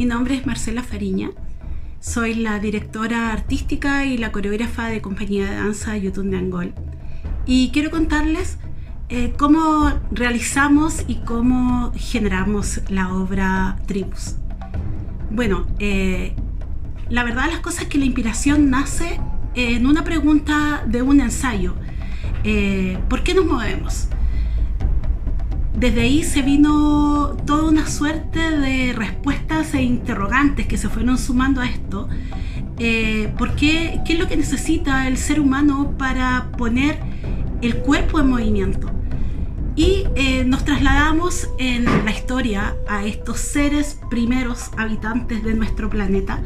Mi nombre es Marcela Fariña, soy la directora artística y la coreógrafa de compañía de danza Yutun de Angol. Y quiero contarles cómo realizamos y cómo generamos la obra Tribus. Bueno, la verdad las cosas es que la inspiración nace en una pregunta de un ensayo. ¿Por qué nos movemos? Desde ahí se vino toda una suerte de respuestas e interrogantes que se fueron sumando a esto. ¿Por qué? ¿Qué es lo que necesita el ser humano para poner el cuerpo en movimiento? Y nos trasladamos en la historia a estos seres primeros habitantes de nuestro planeta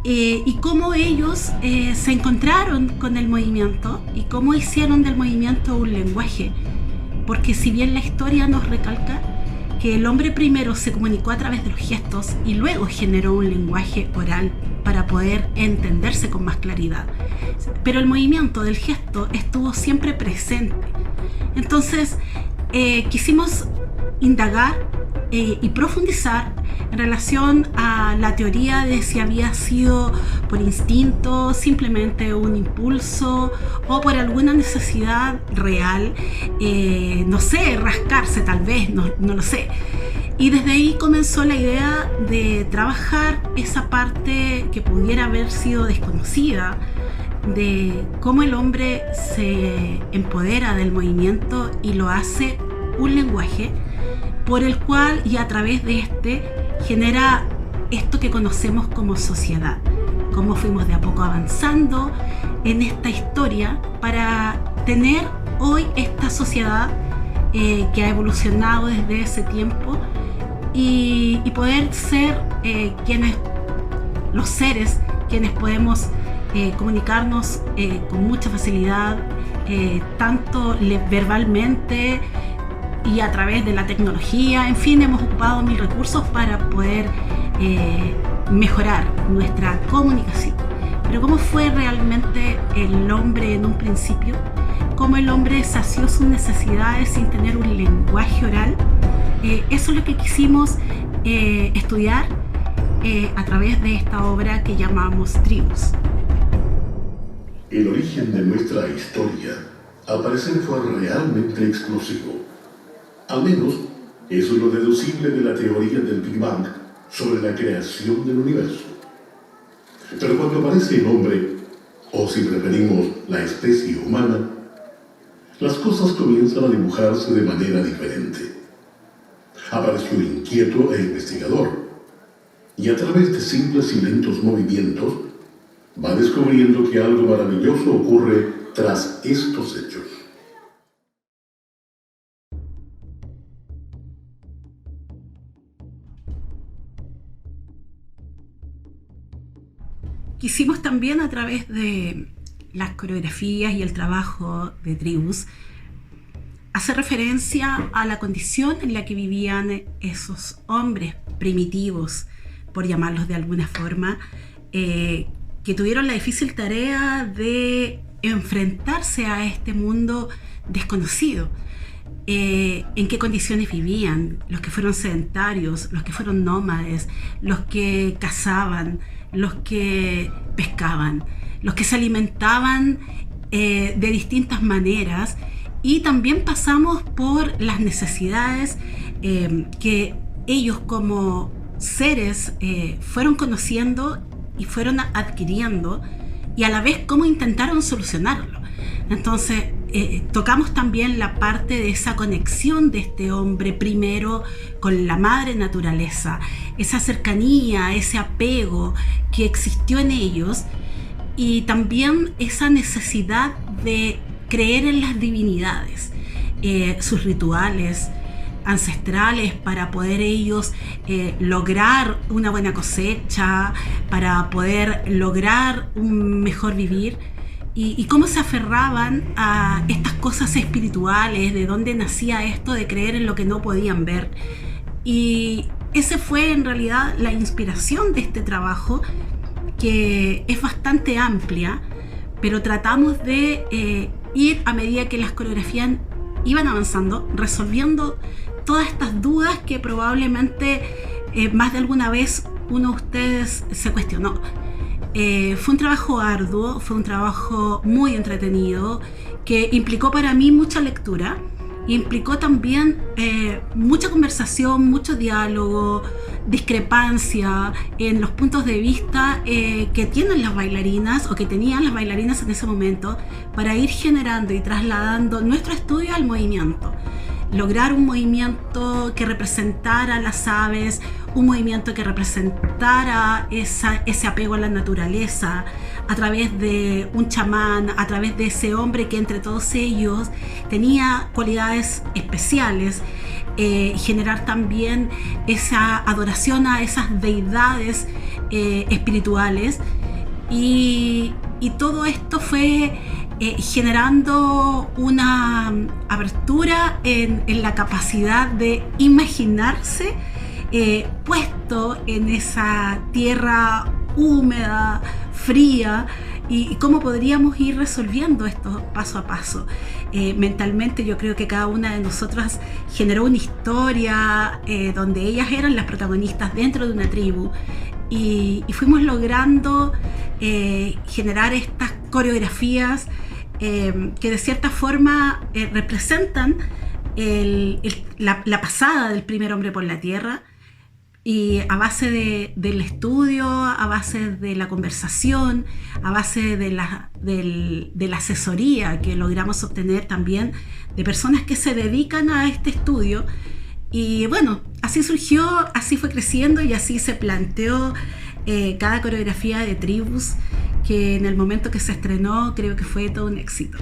y cómo ellos se encontraron con el movimiento y cómo hicieron del movimiento un lenguaje. Porque si bien la historia nos recalca que el hombre primero se comunicó a través de los gestos y luego generó un lenguaje oral para poder entenderse con más claridad, pero el movimiento del gesto estuvo siempre presente. Entonces quisimos indagar y profundizar en relación a la teoría de si había sido por instinto, simplemente un impulso o por alguna necesidad real, no sé, rascarse tal vez, no lo sé. Y desde ahí comenzó la idea de trabajar esa parte que pudiera haber sido desconocida, de cómo el hombre se empodera del movimiento y lo hace un lenguaje por el cual y a través de este genera esto que conocemos como sociedad. Cómo fuimos de a poco avanzando en esta historia para tener hoy esta sociedad que ha evolucionado desde ese tiempo y poder ser los seres quienes podemos comunicarnos con mucha facilidad, tanto verbalmente y a través de la tecnología. En fin, hemos ocupado mil recursos para poder mejorar nuestra comunicación. Pero ¿cómo fue realmente el hombre en un principio? ¿Cómo el hombre sació sus necesidades sin tener un lenguaje oral? Eso es lo que quisimos estudiar a través de esta obra que llamamos Tribus. El origen de nuestra historia, al parecer, fue realmente explosivo. Al menos, eso es lo deducible de la teoría del Big Bang sobre la creación del universo. Pero cuando aparece el hombre, o si preferimos la especie humana, las cosas comienzan a dibujarse de manera diferente. Apareció inquieto e investigador, y a través de simples y lentos movimientos, va descubriendo que algo maravilloso ocurre tras estos hechos. Quisimos también a través de las coreografías y el trabajo de Tribus hacer referencia a la condición en la que vivían esos hombres primitivos, por llamarlos de alguna forma, que tuvieron la difícil tarea de enfrentarse a este mundo desconocido. En qué condiciones vivían, los que fueron sedentarios, los que fueron nómades, los que cazaban, los que pescaban, los que se alimentaban de distintas maneras, y también pasamos por las necesidades que ellos como seres fueron conociendo y fueron adquiriendo, y a la vez cómo intentaron solucionarlo. Entonces tocamos también la parte de esa conexión de este hombre primero con la madre naturaleza, esa cercanía, ese apego que existió en ellos, y también esa necesidad de creer en las divinidades, sus rituales ancestrales para poder ellos lograr una buena cosecha, para poder lograr un mejor vivir. Y cómo se aferraban a estas cosas espirituales, de dónde nacía esto de creer en lo que no podían ver. Y esa fue en realidad la inspiración de este trabajo, que es bastante amplia, pero tratamos de ir a medida que las coreografías iban avanzando, resolviendo todas estas dudas que probablemente más de alguna vez uno de ustedes se cuestionó. Fue un trabajo arduo, fue un trabajo muy entretenido, que implicó para mí mucha lectura, implicó también mucha conversación, mucho diálogo, discrepancia en los puntos de vista que tienen las bailarinas o que tenían las bailarinas en ese momento, para ir generando y trasladando nuestro estudio al movimiento. Lograr un movimiento que representara las aves, un movimiento que representara ese apego a la naturaleza, a través de un chamán, a través de ese hombre que entre todos ellos tenía cualidades especiales, generar también esa adoración a esas deidades espirituales, y todo esto fue generando una apertura en la capacidad de imaginarse puesto en esa tierra húmeda, fría, y cómo podríamos ir resolviendo esto paso a paso. Mentalmente yo creo que cada una de nosotras generó una historia donde ellas eran las protagonistas dentro de una tribu, y fuimos logrando generar estas coreografías que de cierta forma representan la pasada del primer hombre por la tierra, y a base del estudio, a base de la conversación, a base de la asesoría que logramos obtener también de personas que se dedican a este estudio. Y bueno, así surgió, así fue creciendo y así se planteó cada coreografía de Tribus, que en el momento que se estrenó creo que fue todo un éxito.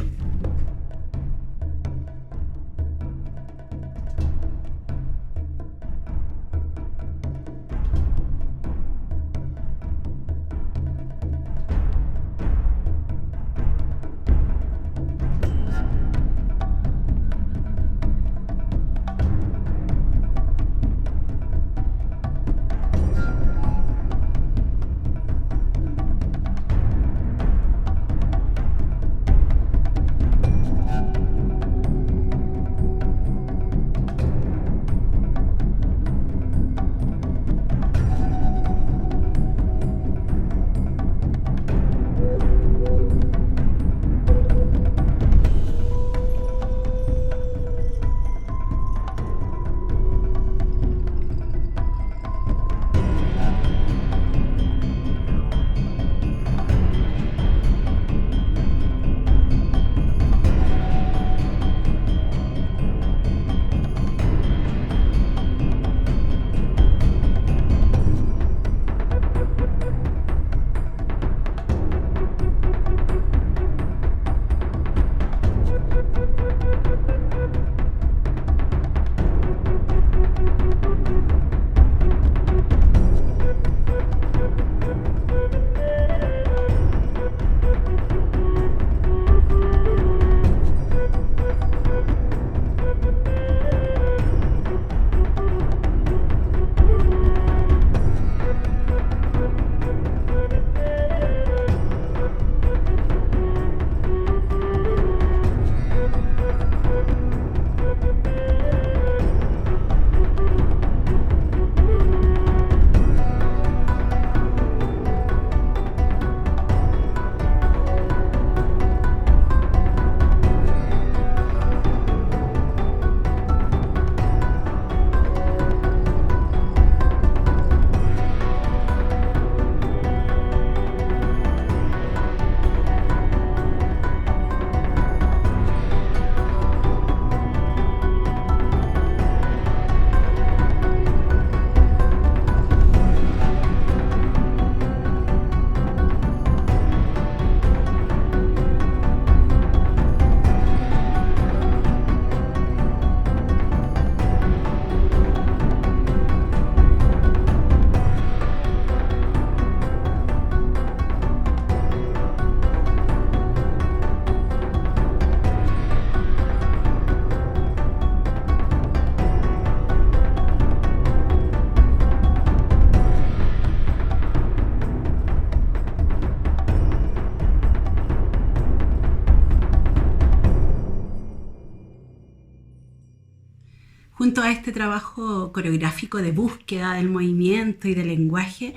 junto a este trabajo coreográfico de búsqueda del movimiento y del lenguaje,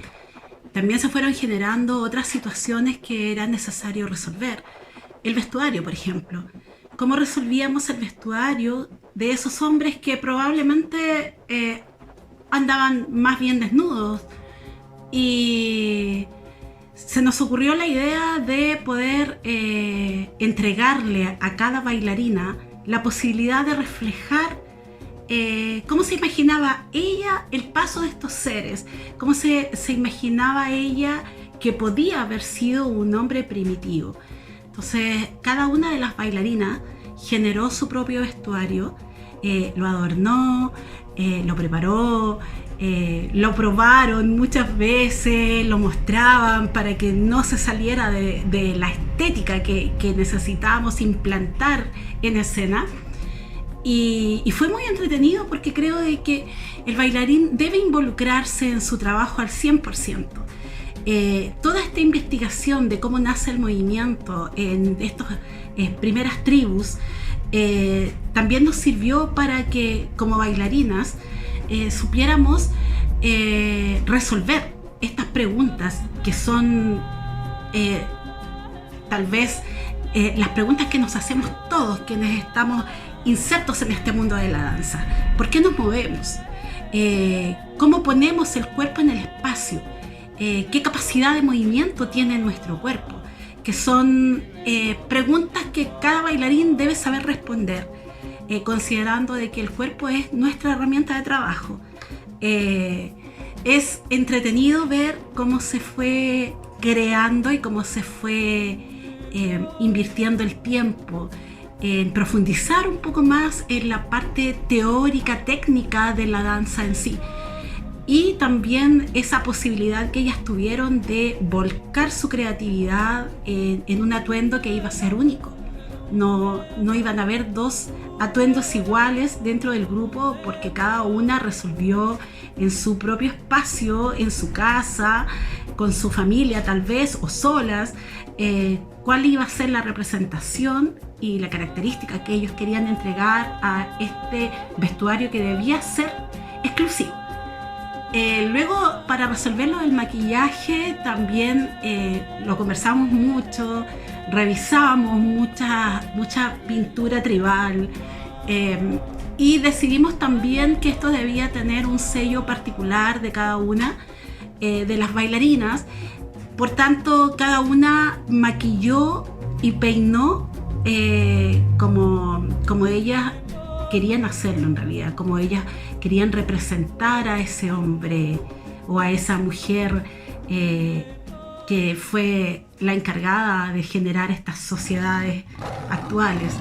también se fueron generando otras situaciones que era necesario resolver. El vestuario, por ejemplo. ¿Cómo resolvíamos el vestuario de esos hombres que probablemente andaban más bien desnudos? Y se nos ocurrió la idea de poder entregarle a cada bailarina la posibilidad de reflejar cómo se imaginaba ella el paso de estos seres, cómo se imaginaba ella que podía haber sido un hombre primitivo. Entonces, cada una de las bailarinas generó su propio vestuario, lo adornó, lo preparó, lo probaron muchas veces, lo mostraban para que no se saliera de la estética que necesitábamos implantar en escena. Y fue muy entretenido porque creo de que el bailarín debe involucrarse en su trabajo al 100%. Toda esta investigación de cómo nace el movimiento en estas primeras tribus también nos sirvió para que como bailarinas supiéramos resolver estas preguntas que son tal vez las preguntas que nos hacemos todos quienes estamos insertos en este mundo de la danza. ¿Por qué nos movemos? ¿Cómo ponemos el cuerpo en el espacio? ¿Qué capacidad de movimiento tiene nuestro cuerpo? Que son preguntas que cada bailarín debe saber responder, considerando de que el cuerpo es nuestra herramienta de trabajo. Es entretenido ver cómo se fue creando y cómo se fue invirtiendo el tiempo en profundizar un poco más en la parte teórica, técnica de la danza en sí. Y también esa posibilidad que ellas tuvieron de volcar su creatividad en un atuendo que iba a ser único. No iban a haber dos atuendos iguales dentro del grupo porque cada una resolvió en su propio espacio, en su casa, con su familia tal vez o solas, cuál iba a ser la representación y la característica que ellos querían entregar a este vestuario que debía ser exclusivo. Luego, para resolverlo del maquillaje, también lo conversamos mucho, revisábamos mucha pintura tribal y decidimos también que esto debía tener un sello particular de cada una de las bailarinas. Por tanto, cada una maquilló y peinó como ellas querían hacerlo en realidad, como ellas querían representar a ese hombre o a esa mujer que fue la encargada de generar estas sociedades actuales.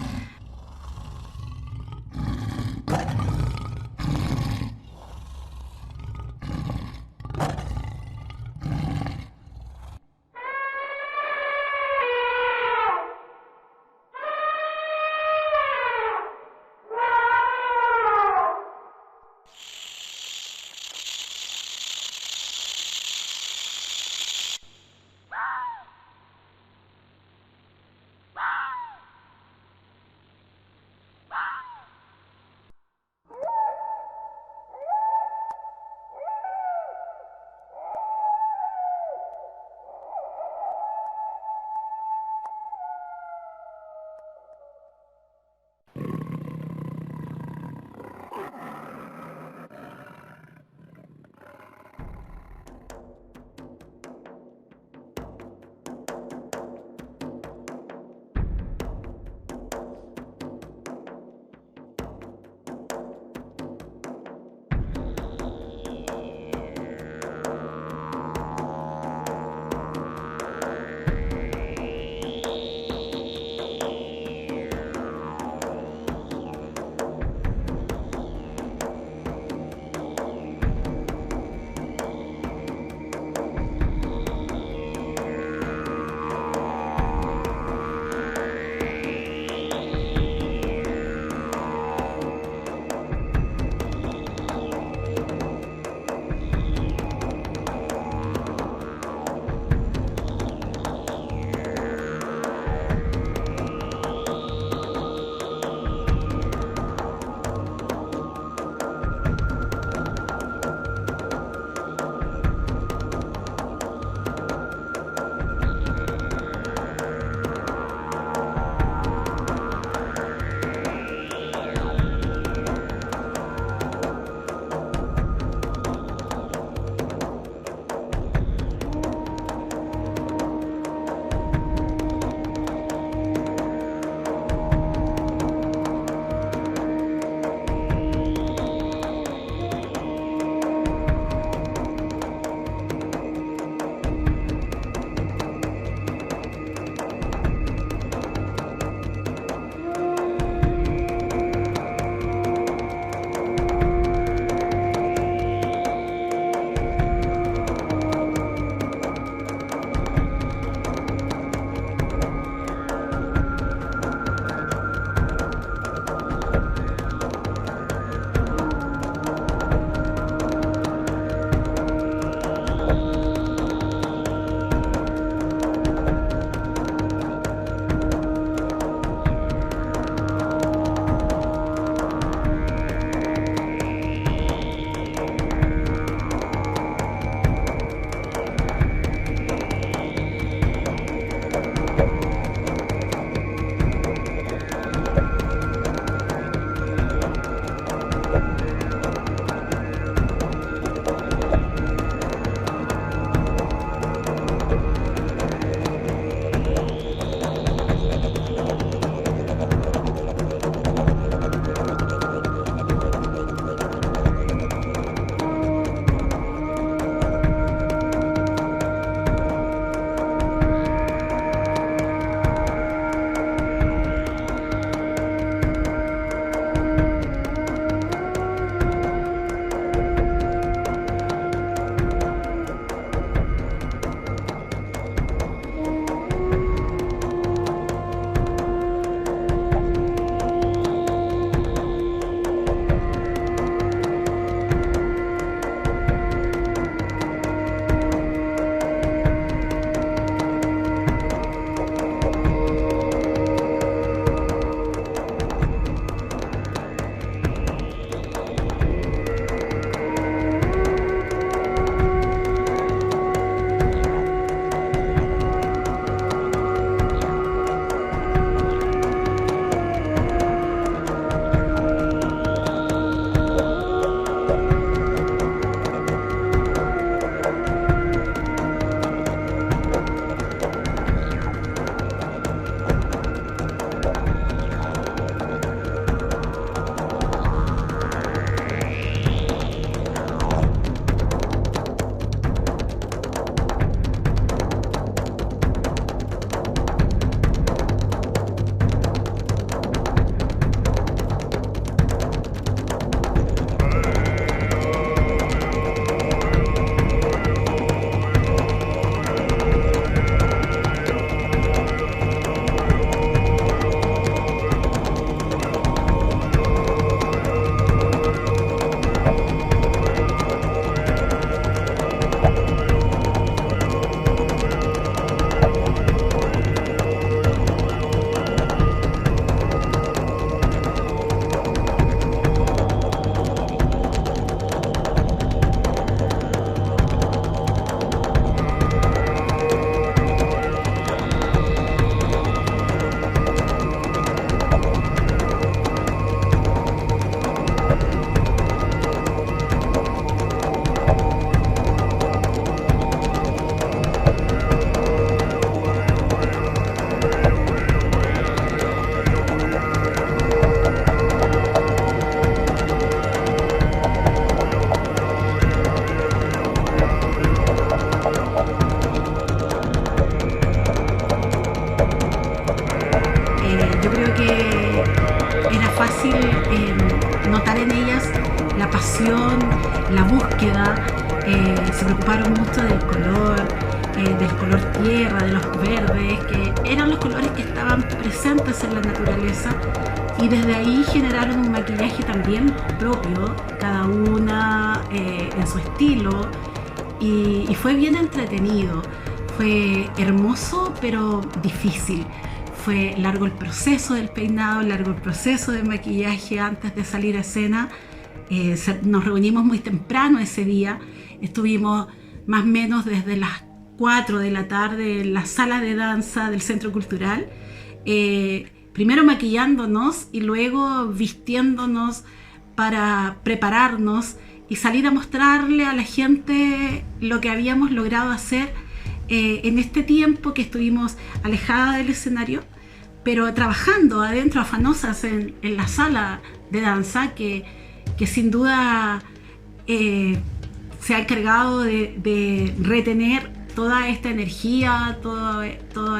fácil notar en ellas la pasión, la búsqueda. Se preocuparon mucho del color tierra, de los verdes, que eran los colores que estaban presentes en la naturaleza, y desde ahí generaron un maquillaje también propio, cada una en su estilo, y fue bien entretenido. Fue hermoso pero difícil. Fue largo el proceso del peinado, largo el proceso del maquillaje antes de salir a escena. Nos reunimos muy temprano ese día. Estuvimos más o menos desde las 4 de la tarde en la sala de danza del Centro Cultural. Primero maquillándonos y luego vistiéndonos para prepararnos y salir a mostrarle a la gente lo que habíamos logrado hacer en este tiempo que estuvimos alejadas del escenario, pero trabajando adentro, afanosas en la sala de danza, que sin duda se ha encargado de retener toda esta energía, todo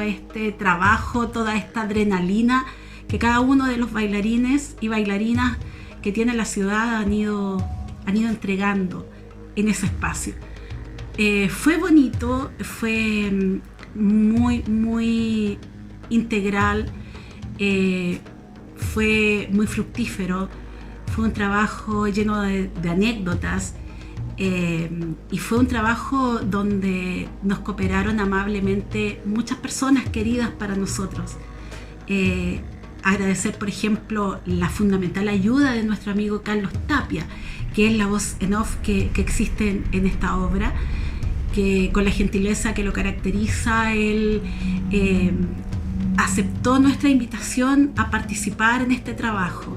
este trabajo, toda esta adrenalina que cada uno de los bailarines y bailarinas que tiene la ciudad han ido entregando en ese espacio. Fue bonito, fue muy, muy integral, fue muy fructífero, fue un trabajo lleno de anécdotas, y fue un trabajo donde nos cooperaron amablemente muchas personas queridas para nosotros. Agradecer, por ejemplo, la fundamental ayuda de nuestro amigo Carlos Tapia, que es la voz en off que existe en esta obra, que con la gentileza que lo caracteriza, él aceptó nuestra invitación a participar en este trabajo.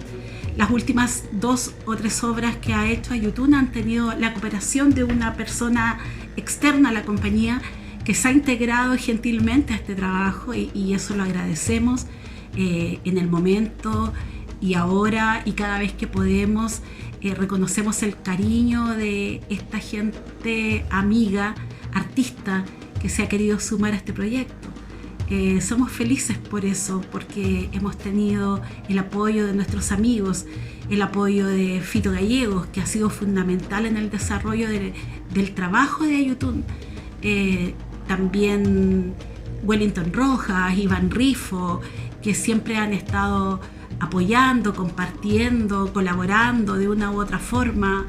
Las últimas 2 o 3 obras que ha hecho Ayutún han tenido la cooperación de una persona externa a la compañía que se ha integrado gentilmente a este trabajo, y eso lo agradecemos en el momento y ahora, y cada vez que podemos reconocemos el cariño de esta gente amiga, artista, que se ha querido sumar a este proyecto. Somos felices por eso, porque hemos tenido el apoyo de nuestros amigos, el apoyo de Fito Gallegos, que ha sido fundamental en el desarrollo del trabajo de Ayutún. También Wellington Rojas, Iván Rifo, que siempre han estado apoyando, compartiendo, colaborando de una u otra forma.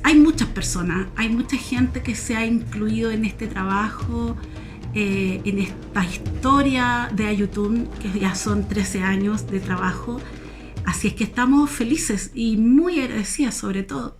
Hay muchas personas, hay mucha gente que se ha incluido en este trabajo, en esta historia de Ayutún, que ya son 13 años de trabajo. Así es que estamos felices y muy agradecidas sobre todo.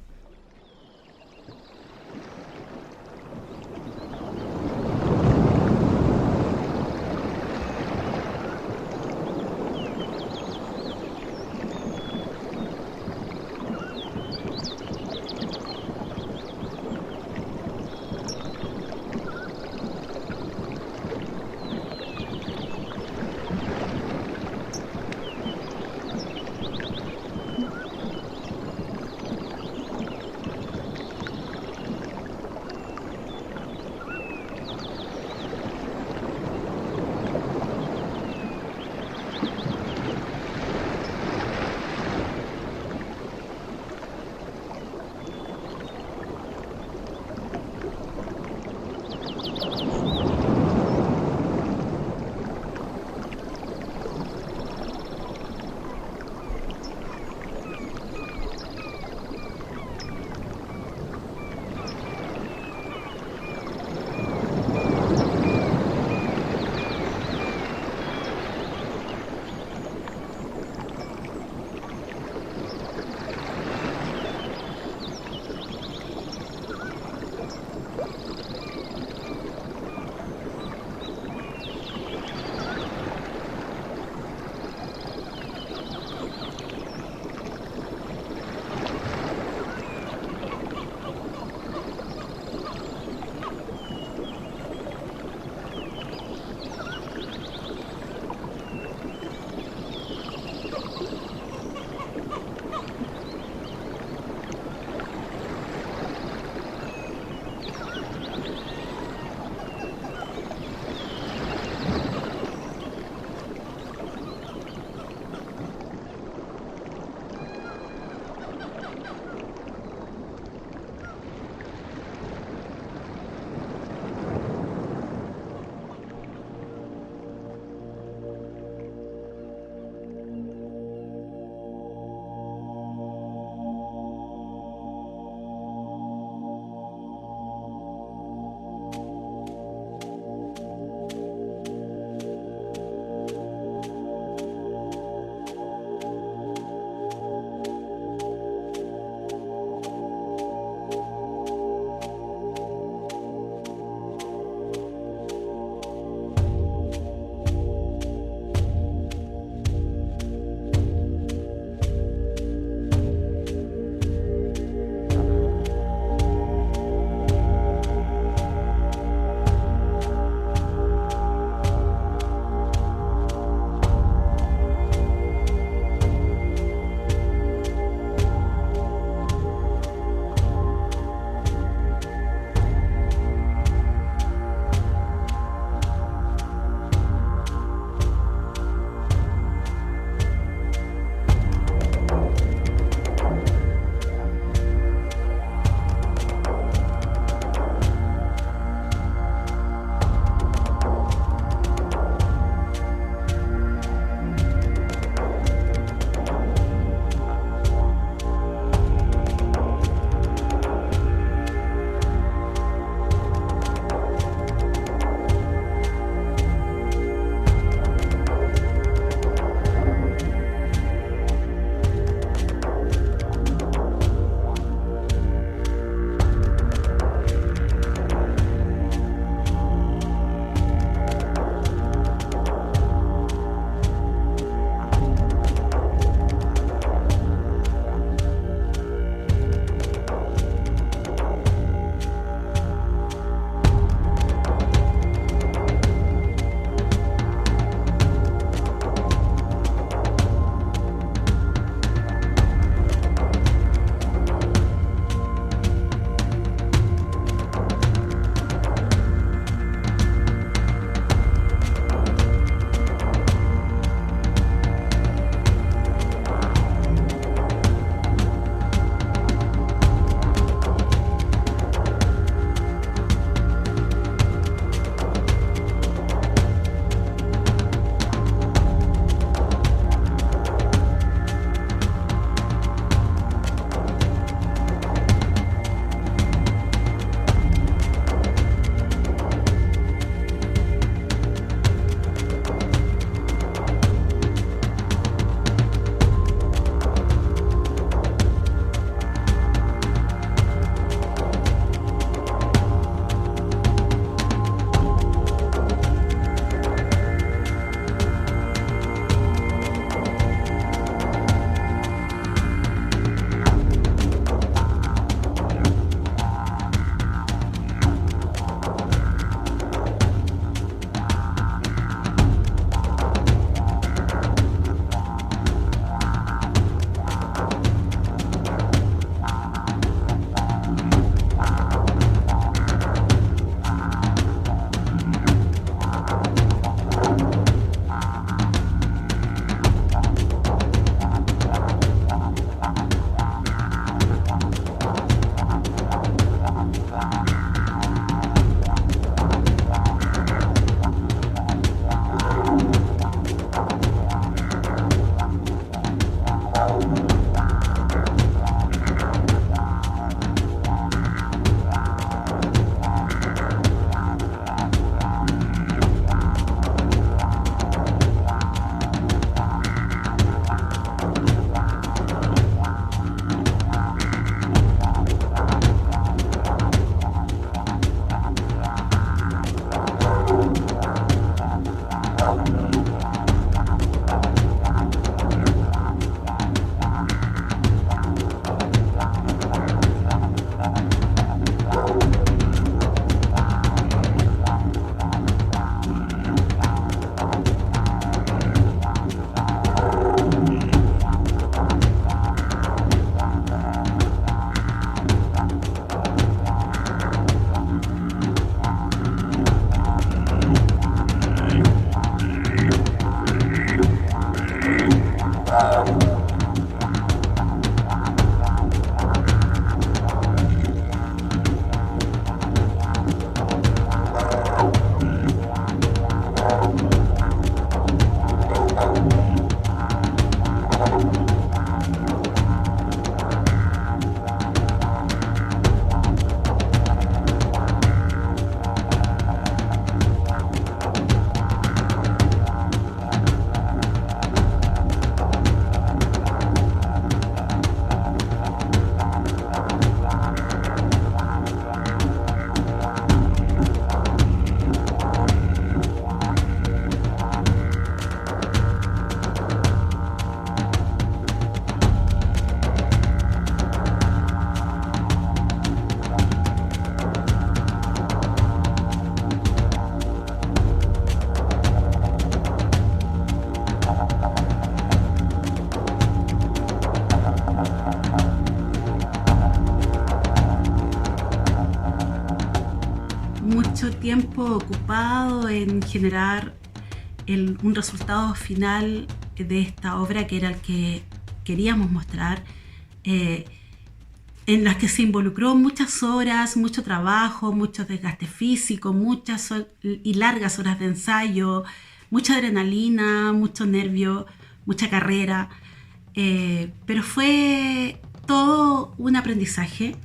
mucho tiempo ocupado en generar un resultado final de esta obra, que era el que queríamos mostrar, en las que se involucró muchas horas, mucho trabajo, mucho desgaste físico, muchas y largas horas de ensayo, mucha adrenalina, mucho nervio, mucha carrera, pero fue todo un aprendizaje.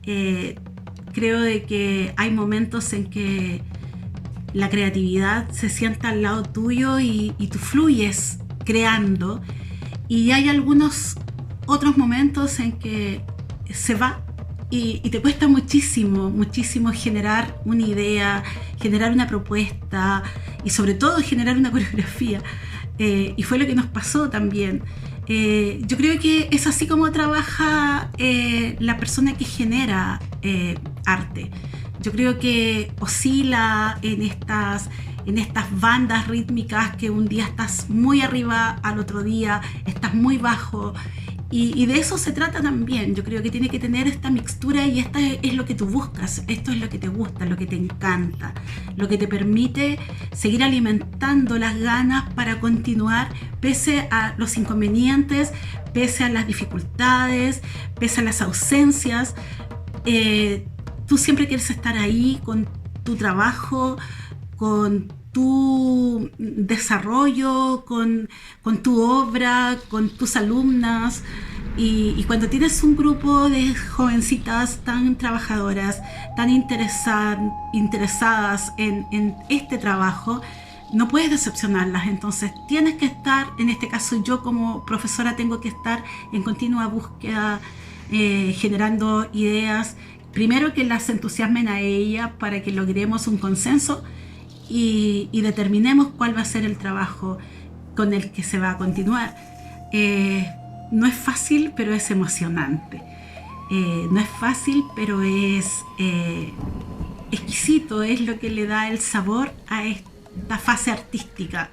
Creo de que hay momentos en que la creatividad se sienta al lado tuyo y tú fluyes creando, y hay algunos otros momentos en que se va y te cuesta muchísimo, muchísimo generar una idea, generar una propuesta y sobre todo generar una coreografía, y fue lo que nos pasó también. Yo creo que es así como trabaja la persona que genera arte. Yo creo que oscila en estas bandas rítmicas, que un día estás muy arriba, al otro día estás muy bajo, y de eso se trata también. Yo creo que tiene que tener esta mixtura, y esta es lo que tú buscas, esto es lo que te gusta, lo que te encanta, lo que te permite seguir alimentando las ganas para continuar pese a los inconvenientes, pese a las dificultades, pese a las ausencias. Tú siempre quieres estar ahí con tu trabajo, con tu desarrollo, con tu obra, con tus alumnas, y cuando tienes un grupo de jovencitas tan trabajadoras, tan interesadas en este trabajo, no puedes decepcionarlas. Entonces tienes que estar, en este caso yo como profesora tengo que estar en continua búsqueda, generando ideas, primero que las entusiasmen a ella para que logremos un consenso y determinemos cuál va a ser el trabajo con el que se va a continuar. No es fácil, pero es emocionante. No es fácil, pero es exquisito, es lo que le da el sabor a esta fase artística.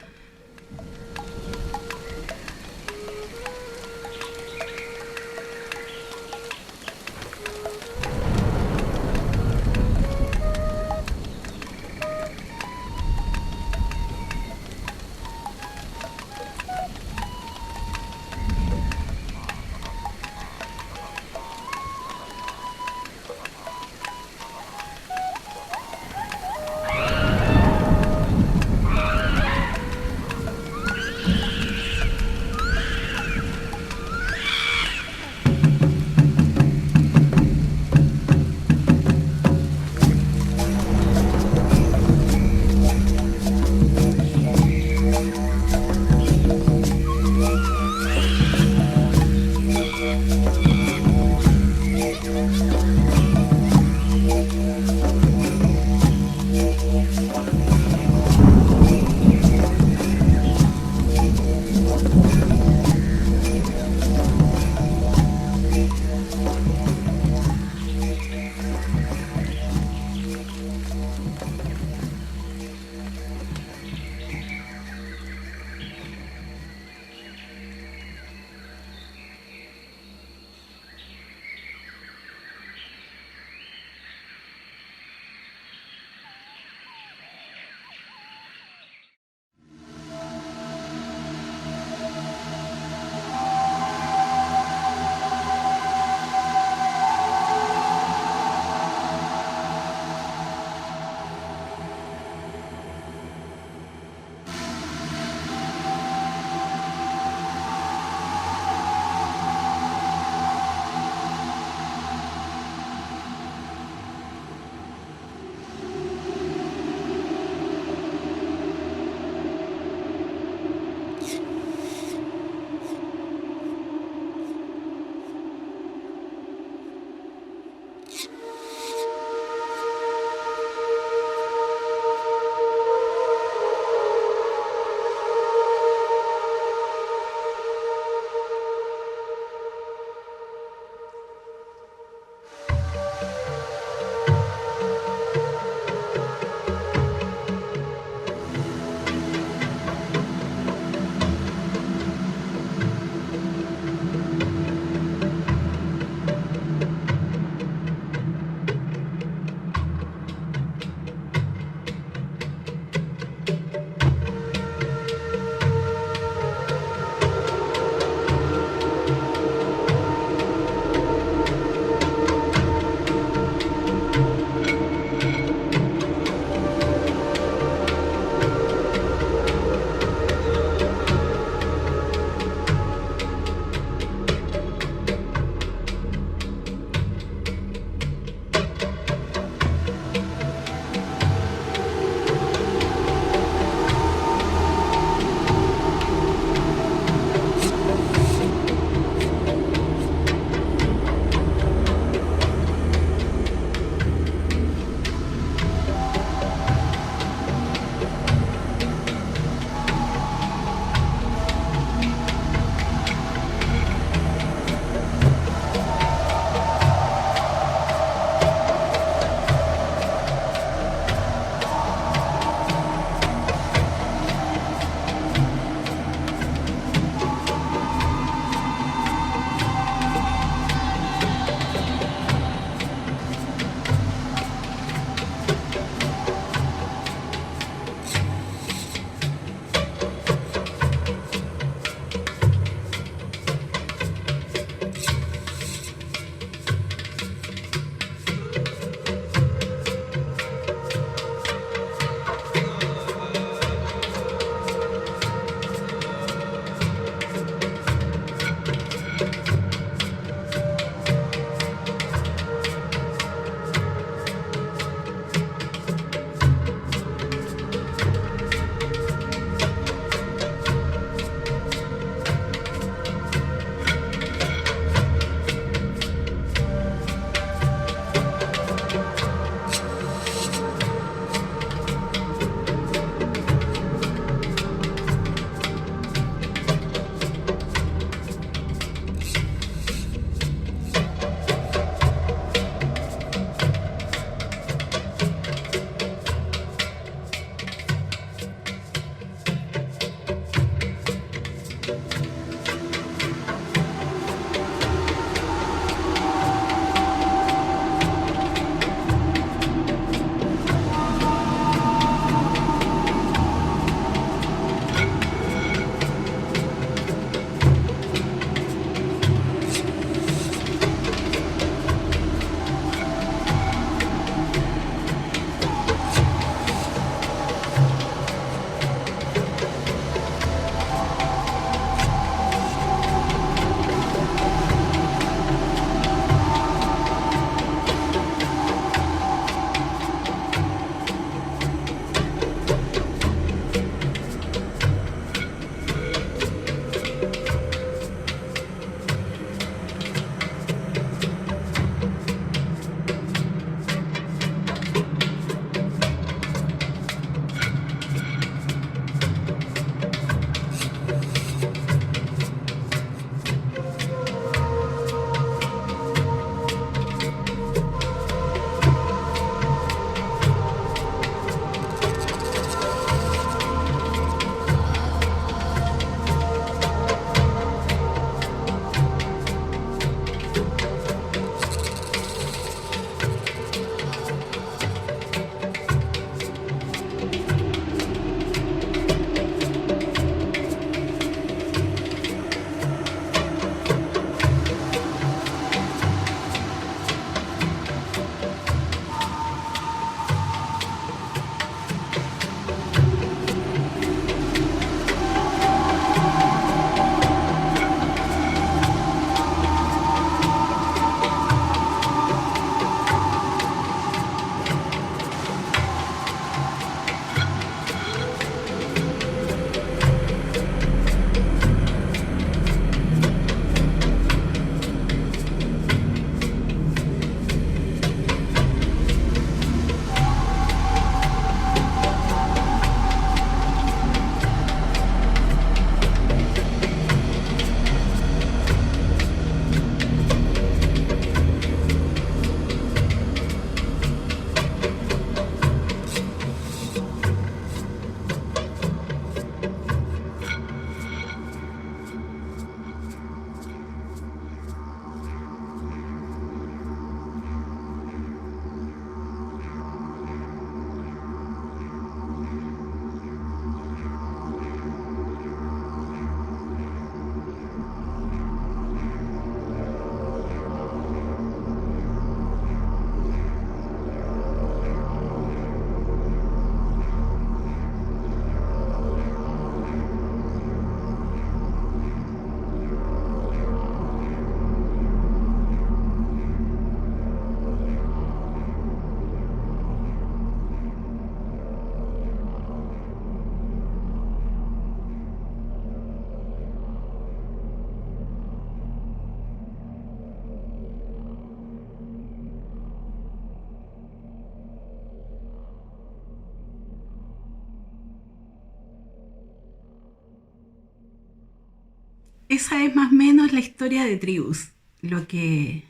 esa es más o menos la historia de Tribus, lo que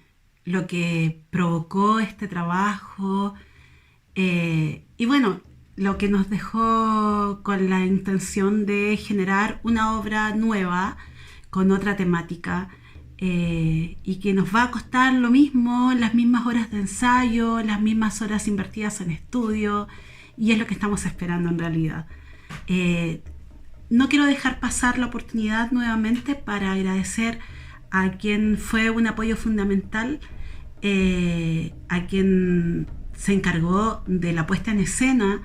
provocó este trabajo, y bueno, lo que nos dejó con la intención de generar una obra nueva con otra temática, y que nos va a costar lo mismo, las mismas horas de ensayo, las mismas horas invertidas en estudio, y es lo que estamos esperando en realidad. No quiero dejar pasar la oportunidad nuevamente para agradecer a quien fue un apoyo fundamental, a quien se encargó de la puesta en escena,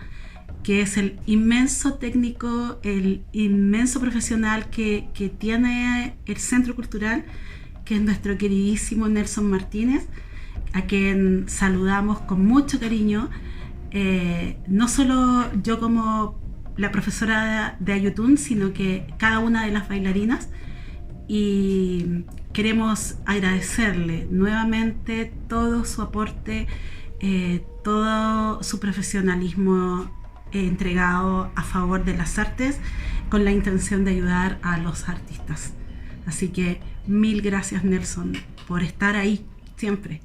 que es el inmenso técnico, el inmenso profesional que tiene el Centro Cultural, que es nuestro queridísimo Nelson Martínez, a quien saludamos con mucho cariño, no solo yo como la profesora de Ayutún, sino que cada una de las bailarinas, y queremos agradecerle nuevamente todo su aporte, todo su profesionalismo entregado a favor de las artes, con la intención de ayudar a los artistas. Así que mil gracias, Nelson, por estar ahí siempre.